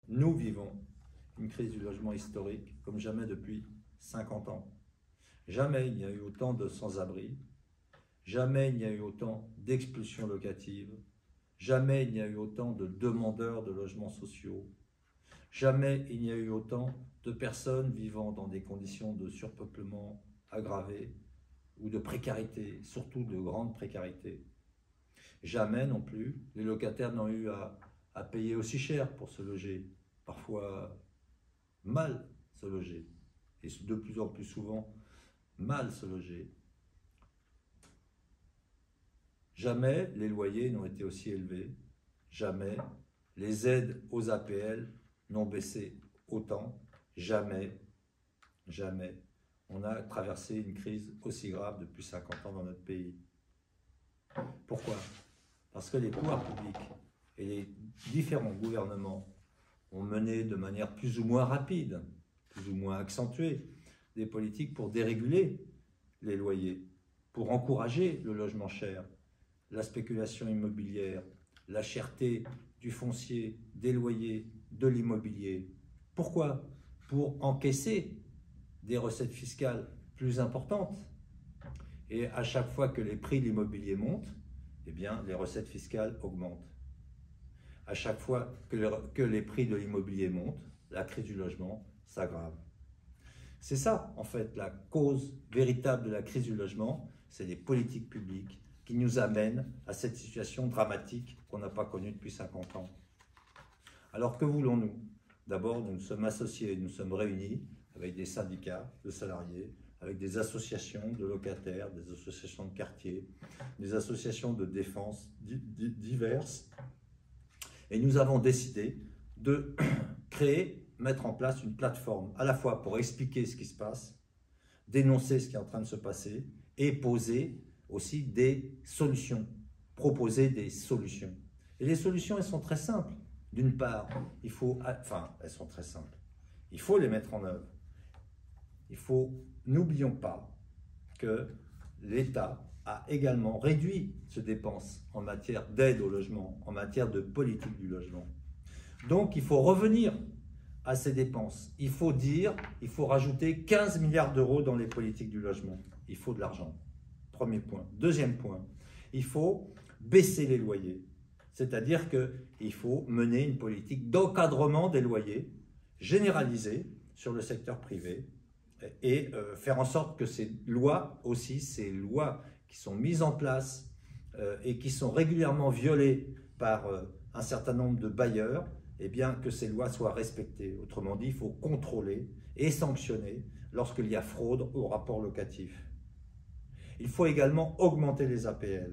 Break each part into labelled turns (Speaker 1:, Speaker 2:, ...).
Speaker 1: nous vivons une crise du logement historique comme jamais depuis 50 ans. Jamais il n'y a eu autant de sans-abri, jamais il n'y a eu autant d'expulsions locatives, jamais il n'y a eu autant de demandeurs de logements sociaux, jamais il n'y a eu autant de personnes vivant dans des conditions de surpeuplement aggravées ou de précarité, surtout de grande précarité. Jamais non plus les locataires n'ont eu à payer aussi cher pour se loger, parfois mal se loger, et de plus en plus souvent mal se loger. Jamais les loyers n'ont été aussi élevés, jamais les aides aux APL n'ont baissé autant, jamais on a traversé une crise aussi grave depuis 50 ans dans notre pays. Pourquoi? Parce que les pouvoirs publics et les différents gouvernements ont mené de manière plus ou moins rapide, plus ou moins accentuée, des politiques pour déréguler les loyers, pour encourager le logement cher, la spéculation immobilière, la cherté du foncier, des loyers, de l'immobilier. Pourquoi? Pour encaisser des recettes fiscales plus importantes. Et à chaque fois que les prix de l'immobilier montent, eh bien, les recettes fiscales augmentent. À chaque fois que les prix de l'immobilier montent, la crise du logement s'aggrave. C'est ça, en fait, la cause véritable de la crise du logement, c'est les politiques publiques qui nous amènent à cette situation dramatique qu'on n'a pas connue depuis 50 ans. Alors que voulons-nous? D'abord, nous nous sommes associés, nous sommes réunis avec des syndicats de salariés, avec des associations de locataires, des associations de quartier, des associations de défense diverses. Et nous avons décidé de mettre en place une plateforme, à la fois pour expliquer ce qui se passe, dénoncer ce qui est en train de se passer, et poser aussi des solutions, proposer des solutions. Et les solutions, elles sont très simples. D'une part, elles sont très simples. Il faut les mettre en œuvre. N'oublions pas que l'État a également réduit ses dépenses en matière d'aide au logement, en matière de politique du logement. Donc, il faut revenir à ces dépenses. Il faut rajouter 15 milliards d'euros dans les politiques du logement. Il faut de l'argent. Premier point. Deuxième point, il faut baisser les loyers. C'est-à-dire qu'il faut mener une politique d'encadrement des loyers généralisée sur le secteur privé et faire en sorte que ces lois qui sont mises en place et qui sont régulièrement violées par un certain nombre de bailleurs, eh bien que ces lois soient respectées. Autrement dit, il faut contrôler et sanctionner lorsqu'il y a fraude au rapport locatif. Il faut également augmenter les APL.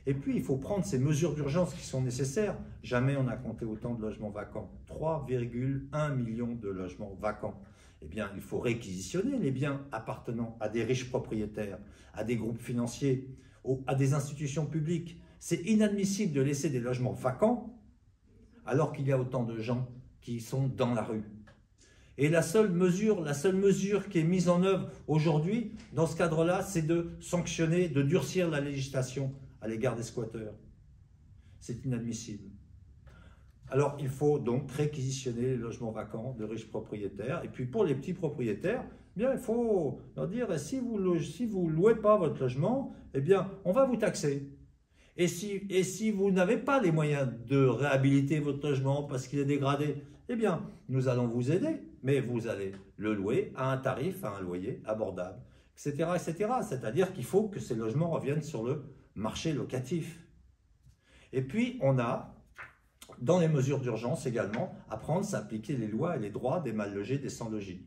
Speaker 1: Et puis, il faut prendre ces mesures d'urgence qui sont nécessaires. Jamais on n'a compté autant de logements vacants. 3,1 millions de logements vacants. Eh bien, il faut réquisitionner les biens appartenant à des riches propriétaires, à des groupes financiers, à des institutions publiques. C'est inadmissible de laisser des logements vacants alors qu'il y a autant de gens qui sont dans la rue. Et la seule mesure qui est mise en œuvre aujourd'hui, dans ce cadre-là, c'est de sanctionner, de durcir la législation à l'égard des squatteurs. C'est inadmissible. Alors, il faut donc réquisitionner les logements vacants de riches propriétaires. Et puis, pour les petits propriétaires, eh bien, il faut leur dire, si vous ne louez pas votre logement, eh bien, on va vous taxer. Et si vous n'avez pas les moyens de réhabiliter votre logement parce qu'il est dégradé, eh bien, nous allons vous aider, mais vous allez le louer à un tarif, à un loyer abordable, etc., etc. C'est-à-dire qu'il faut que ces logements reviennent sur le marché locatif. Et puis, on a, dans les mesures d'urgence également, apprendre à s'appliquer les lois et les droits des mal logés, des sans logis.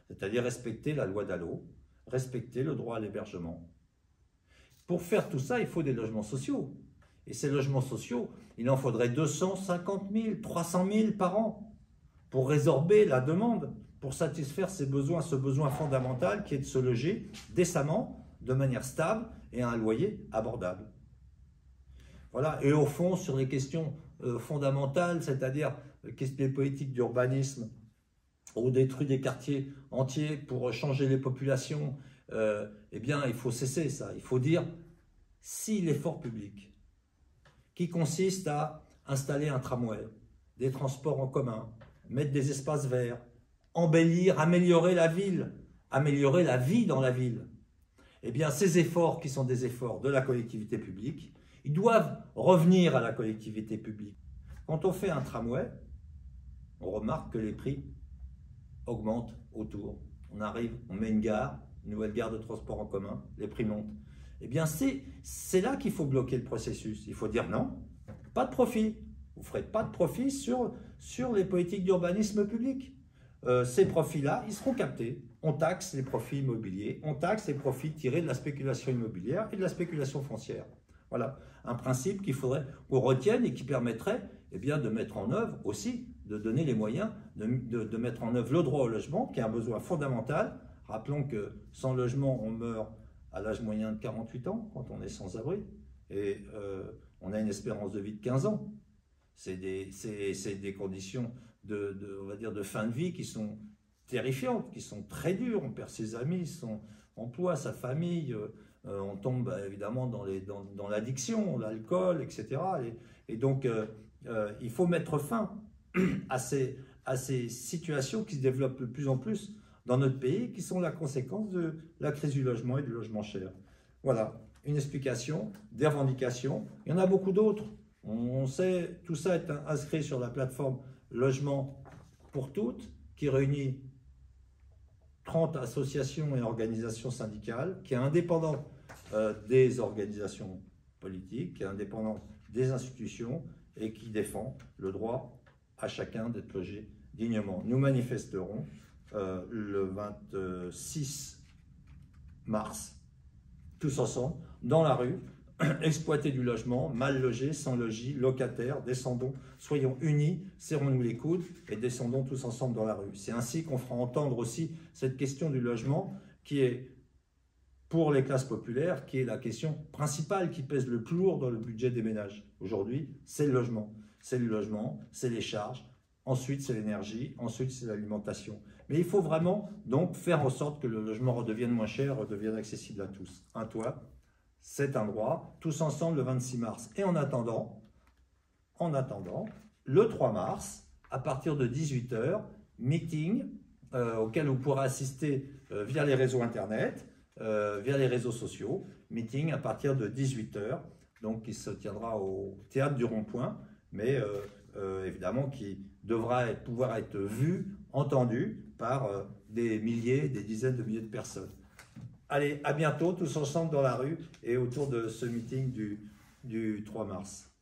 Speaker 1: C'est-à-dire respecter la loi Dallot, respecter le droit à l'hébergement. Pour faire tout ça, il faut des logements sociaux. Et ces logements sociaux, il en faudrait 250 000, 300 000 par an pour résorber la demande, pour satisfaire ce besoin fondamental qui est de se loger décemment, de manière stable et à un loyer abordable. Voilà. Et au fond, sur les questions fondamentales, c'est-à-dire les politiques d'urbanisme, on détruit des quartiers entiers pour changer les populations, eh bien, il faut cesser ça. Il faut dire, si l'effort public, qui consiste à installer un tramway, des transports en commun, mettre des espaces verts, embellir, améliorer la ville, améliorer la vie dans la ville. Eh bien, ces efforts qui sont des efforts de la collectivité publique, ils doivent revenir à la collectivité publique. Quand on fait un tramway, on remarque que les prix augmentent autour. On arrive, on met une gare, une nouvelle gare de transport en commun, les prix montent. Eh bien, c'est là qu'il faut bloquer le processus. Il faut dire non, pas de profit. Vous ne ferez pas de profit sur les politiques d'urbanisme public. Ces profits-là, ils seront captés. On taxe les profits immobiliers, on taxe les profits tirés de la spéculation immobilière et de la spéculation foncière. Voilà, un principe qu'il faudrait qu'on retienne et qui permettrait bien, de mettre en œuvre aussi, de donner les moyens de mettre en œuvre le droit au logement, qui est un besoin fondamental. Rappelons que sans logement, on meurt à l'âge moyen de 48 ans, quand on est sans abri, et on a une espérance de vie de 15 ans. C'est des conditions on va dire, de fin de vie qui sont terrifiantes, qui sont très dures. On perd ses amis, son emploi, sa famille, on tombe évidemment dans l'addiction, l'alcool, etc. Et donc, il faut mettre fin à ces situations qui se développent de plus en plus dans notre pays, qui sont la conséquence de la crise du logement et du logement cher. Voilà, une explication, des revendications. Il y en a beaucoup d'autres. On sait, tout ça est inscrit sur la plateforme Logement pour toutes, qui réunit 30 associations et organisations syndicales, qui est indépendante des organisations politiques, qui est indépendante des institutions et qui défend le droit à chacun d'être logé dignement. Nous manifesterons le 26 mars, tous ensemble, dans la rue, exploiter du logement, mal logés, sans logis, locataires, descendons, soyons unis, serrons-nous les coudes et descendons tous ensemble dans la rue. C'est ainsi qu'on fera entendre aussi cette question du logement qui est, pour les classes populaires, qui est la question principale qui pèse le plus lourd dans le budget des ménages. Aujourd'hui, c'est le logement. C'est le logement, c'est les charges, ensuite c'est l'énergie, ensuite c'est l'alimentation. Mais il faut vraiment donc faire en sorte que le logement redevienne moins cher, redevienne accessible à tous. Un toit, c'est un droit, tous ensemble le 26 mars. Et en attendant, le 3 mars, à partir de 18 h, meeting auquel vous pourrez assister via les réseaux internet, via les réseaux sociaux, meeting à partir de 18 h, donc qui se tiendra au Théâtre du Rond-Point, mais évidemment qui devra pouvoir être vu, entendu par des milliers, des dizaines de milliers de personnes. Allez, à bientôt, tous ensemble dans la rue et autour de ce meeting du 3 mars.